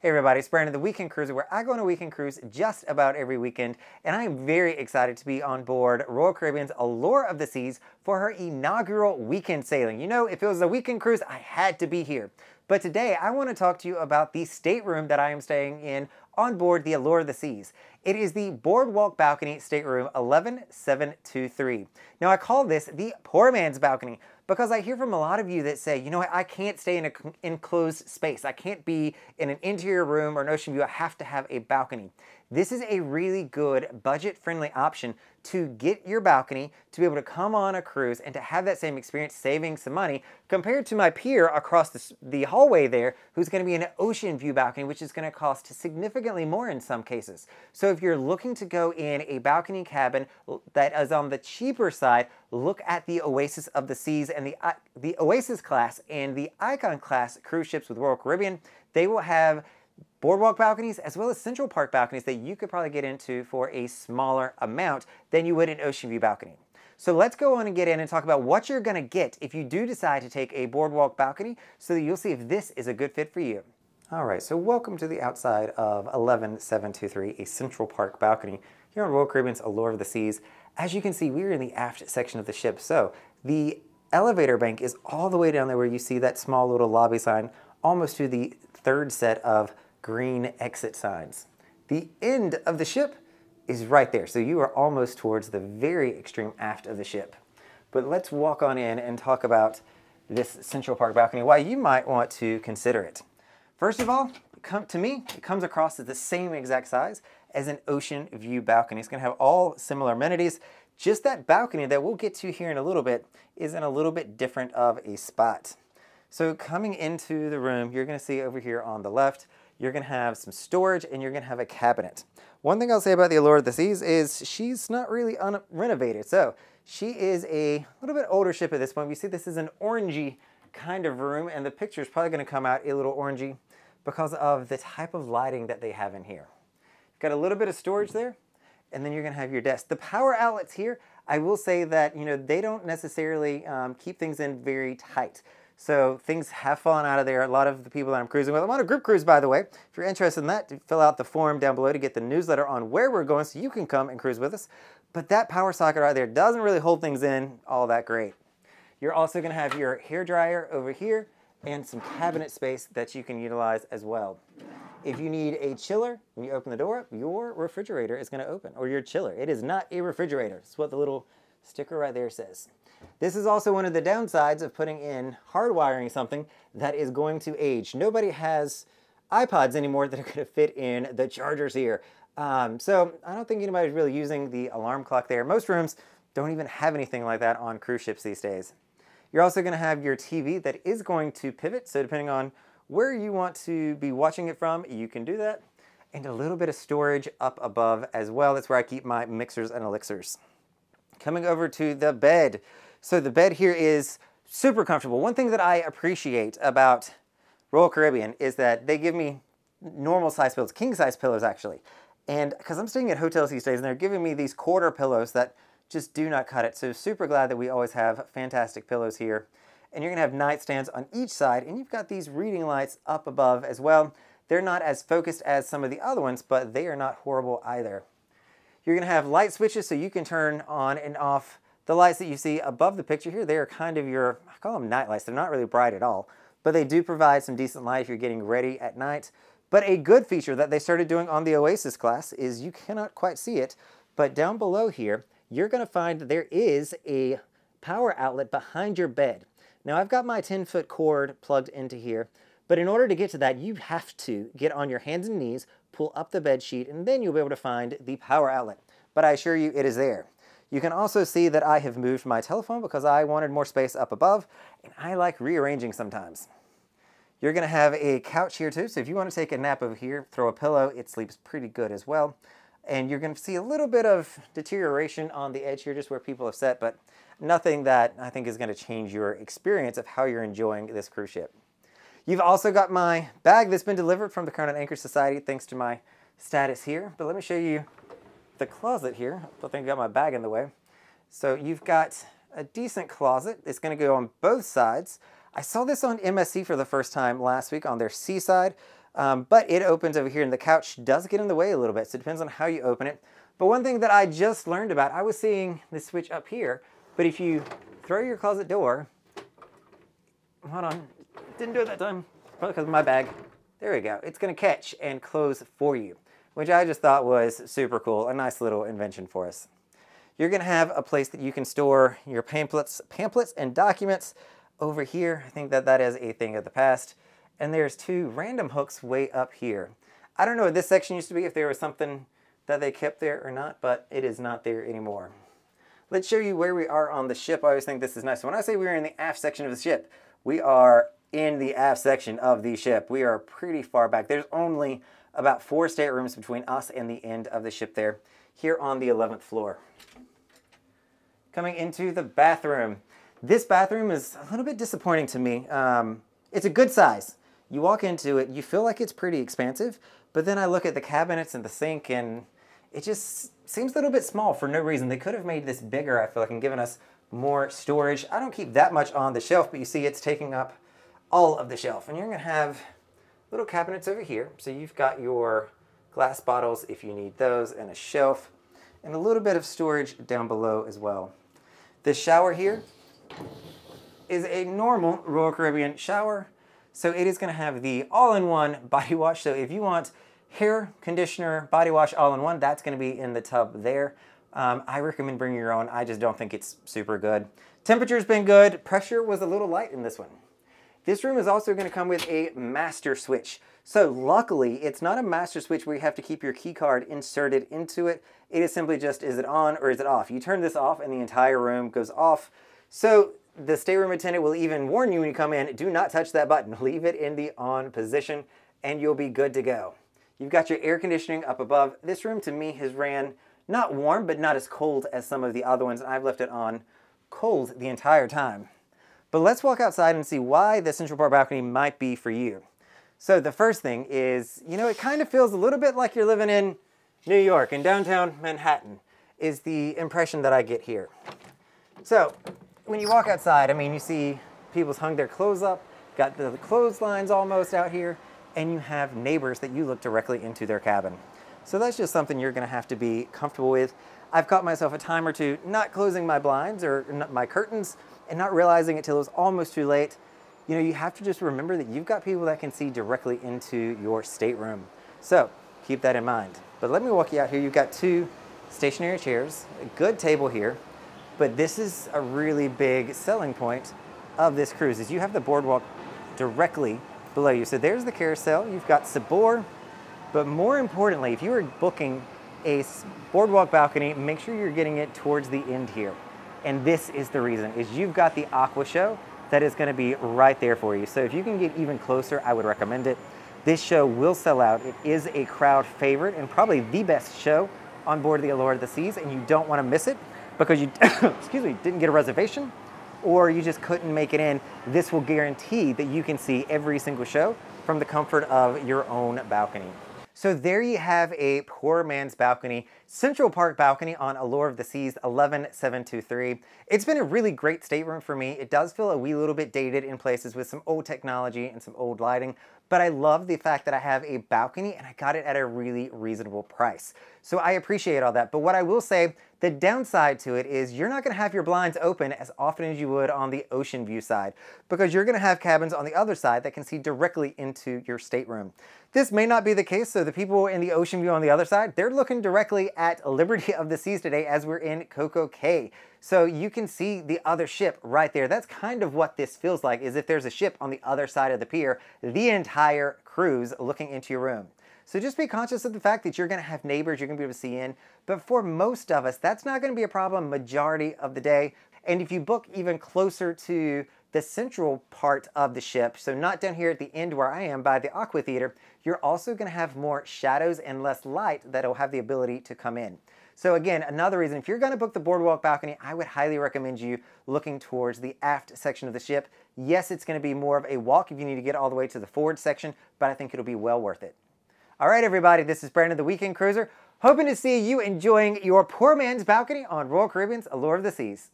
Hey everybody, it's Brandon, the Weekend Cruiser, where I go on a weekend cruise just about every weekend, and I am very excited to be on board Royal Caribbean's Allure of the Seas for her inaugural weekend sailing. You know, if it was a weekend cruise, I had to be here. But today, I want to talk to you about the stateroom that I am staying in on board the Allure of the Seas. It is the Boardwalk Balcony stateroom 11723. Now, I call this the poor man's balcony because I hear from a lot of you that say, you know what, I can't stay in an enclosed space. I can't be in an interior room or an ocean view. I have to have a balcony. This is a really good budget-friendly option to get your balcony to be able to come on a cruise and to have that same experience, saving some money compared to my peer across the hallway there who's going to be in an ocean view balcony, which is going to cost significantly more in some cases. So if you're looking to go in a balcony cabin that is on the cheaper side, look at the Oasis of the Seas and the Oasis Class and the Icon Class cruise ships with Royal Caribbean. They will have Boardwalk balconies as well as Central Park balconies that you could probably get into for a smaller amount than you would an ocean view balcony. So let's go on and get in and talk about what you're going to get if you do decide to take a Boardwalk balcony so that you'll see if this is a good fit for you. All right, so welcome to the outside of 11723, a Central Park balcony here on Royal Caribbean's Allure of the Seas. As you can see, we're in the aft section of the ship. So the elevator bank is all the way down there where you see that small little lobby sign, almost to the third set of green exit signs. The end of the ship is right there, so you are almost towards the very extreme aft of the ship. But let's walk on in and talk about this Central Park balcony, why you might want to consider it. First of all, to me, it comes across as the same exact size as an ocean view balcony. It's going to have all similar amenities. Just that balcony that we'll get to here in a little bit is in a little bit different of a spot. So coming into the room, you're going to see over here on the left, you're going to have some storage and you're going to have a cabinet. One thing I'll say about the Allure of the Seas is she's not really renovated. So she is a little bit older ship at this point. We see this is an orangey kind of room, and the picture is probably going to come out a little orangey because of the type of lighting that they have in here. You've got a little bit of storage there, and then you're going to have your desk. The power outlets here, I will say that, you know, they don't necessarily keep things in very tight. So things have fallen out of there. A lot of the people that I'm cruising with, I'm on a group cruise, by the way. If you're interested in that, fill out the form down below to get the newsletter on where we're going so you can come and cruise with us. But that power socket right there doesn't really hold things in all that great. You're also going to have your hair dryer over here and some cabinet space that you can utilize as well. If you need a chiller, when you open the door up, your refrigerator is going to open, or your chiller. It is not a refrigerator. It's what the little sticker right there says. This is also one of the downsides of putting in hardwiring something that is going to age. Nobody has iPods anymore that are going to fit in the chargers here. So I don't think anybody's really using the alarm clock there. Most rooms don't even have anything like that on cruise ships these days. You're also going to have your TV that is going to pivot. So depending on where you want to be watching it from, you can do that. And a little bit of storage up above as well. That's where I keep my mixers and elixirs. Coming over to the bed. So the bed here is super comfortable. One thing that I appreciate about Royal Caribbean is that they give me normal size pillows, king size pillows actually. And because I'm staying at hotels these days and they're giving me these quarter pillows that just do not cut it. So super glad that we always have fantastic pillows here. And you're gonna have nightstands on each side, and you've got these reading lights up above as well. They're not as focused as some of the other ones, but they are not horrible either. You're gonna have light switches so you can turn on and off the lights that you see above the picture here. They are kind of your, I call them night lights. They're not really bright at all, but they do provide some decent light if you're getting ready at night. But a good feature that they started doing on the Oasis Class is you cannot quite see it, but down below here, you're gonna find that there is a power outlet behind your bed. Now I've got my 10-foot cord plugged into here, but in order to get to that, you have to get on your hands and knees, pull up the bed sheet, and then you'll be able to find the power outlet. But I assure you it is there. You can also see that I have moved my telephone because I wanted more space up above, and I like rearranging sometimes. You're going to have a couch here too, so if you want to take a nap over here, throw a pillow, it sleeps pretty good as well. And you're going to see a little bit of deterioration on the edge here, just where people have sat, but nothing that I think is going to change your experience of how you're enjoying this cruise ship. You've also got my bag that's been delivered from the Crown and Anchor Society thanks to my status here, but let me show you the closet here. I think I got my bag in the way. So you've got a decent closet. It's going to go on both sides. I saw this on MSC for the first time last week on their seaside. But it opens over here, and the couch does get in the way a little bit, so it depends on how you open it. But one thing that I just learned about, I was seeing this switch up here, but if you throw your closet door, hold on, didn't do it that time, probably because of my bag. There we go. It's going to catch and close for you, which I just thought was super cool, a nice little invention for us. You're going to have a place that you can store your pamphlets and documents over here. I think that that is a thing of the past. And there's two random hooks way up here. I don't know what this section used to be, if there was something that they kept there or not, but it is not there anymore. Let's show you where we are on the ship. I always think this is nice. So when I say we're in the aft section of the ship, we are in the aft section of the ship. We are pretty far back. There's only about 4 staterooms between us and the end of the ship there, here on the 11th floor. Coming into the bathroom. This bathroom is a little bit disappointing to me. It's a good size. You walk into it, you feel like it's pretty expansive, but then I look at the cabinets and the sink, and it just seems a little bit small for no reason. They could have made this bigger, I feel like, and given us more storage. I don't keep that much on the shelf, but you see it's taking up all of the shelf. And you're going to have little cabinets over here. So you've got your glass bottles if you need those, and a shelf, and a little bit of storage down below as well. The shower here is a normal Royal Caribbean shower. So it is going to have the all-in-one body wash. So if you want hair, conditioner, body wash all in one, that's going to be in the tub there. I recommend bringing your own. I just don't think it's super good. Temperature's been good. Pressure was a little light in this one. This room is also going to come with a master switch. So luckily, it's not a master switch where you have to keep your key card inserted into it. It is simply just, is it on or is it off? You turn this off and the entire room goes off. So the stateroom attendant will even warn you when you come in, do not touch that button. Leave it in the on position and you'll be good to go. You've got your air conditioning up above. This room to me has ran not warm, but not as cold as some of the other ones. I've left it on cold the entire time. But let's walk outside and see why the Central Park balcony might be for you. So the first thing is, you know, it kind of feels a little bit like you're living in New York, in downtown Manhattan, is the impression that I get here. So when you walk outside, I mean, you see people's hung their clothes up, got the clotheslines almost out here, and you have neighbors that you look directly into their cabin. So that's just something you're going to have to be comfortable with. I've caught myself a time or two not closing my blinds or my curtains and not realizing it till it was almost too late. You know, you have to just remember that you've got people that can see directly into your stateroom. So keep that in mind. But let me walk you out here. You've got 2 stationary chairs, a good table here, but this is a really big selling point of this cruise is you have the boardwalk directly below you. So there's the carousel, you've got Sabor, but more importantly, if you are booking a boardwalk balcony, make sure you're getting it towards the end here. And this is the reason, is you've got the Aqua Show that is going to be right there for you. So if you can get even closer, I would recommend it. This show will sell out. It is a crowd favorite and probably the best show on board the Allure of the Seas, and you don't want to miss it because you excuse me, didn't get a reservation or you just couldn't make it in. This will guarantee that you can see every single show from the comfort of your own balcony. So there you have a poor man's balcony, Central Park balcony on Allure of the Seas 11723. It's been a really great stateroom for me. It does feel a wee little bit dated in places with some old technology and some old lighting, but I love the fact that I have a balcony and I got it at a really reasonable price. So I appreciate all that. But what I will say, the downside to it is you're not going to have your blinds open as often as you would on the ocean view side, because you're going to have cabins on the other side that can see directly into your stateroom. This may not be the case, so the people in the ocean view on the other side, they're looking directly at Liberty of the Seas today as we're in Coco Cay. So you can see the other ship right there. That's kind of what this feels like, is if there's a ship on the other side of the pier, the entire cruise looking into your room. So just be conscious of the fact that you're going to have neighbors you're going to be able to see in, but for most of us, that's not going to be a problem majority of the day. And if you book even closer to the central part of the ship, so not down here at the end where I am by the Aqua Theater, you're also going to have more shadows and less light that'll have the ability to come in. So again, another reason, if you're going to book the Boardwalk Balcony, I would highly recommend you looking towards the aft section of the ship. Yes, it's going to be more of a walk if you need to get all the way to the forward section, but I think it'll be well worth it. All right, everybody, this is Brandon, the Weekend Cruiser, hoping to see you enjoying your poor man's balcony on Royal Caribbean's Allure of the Seas.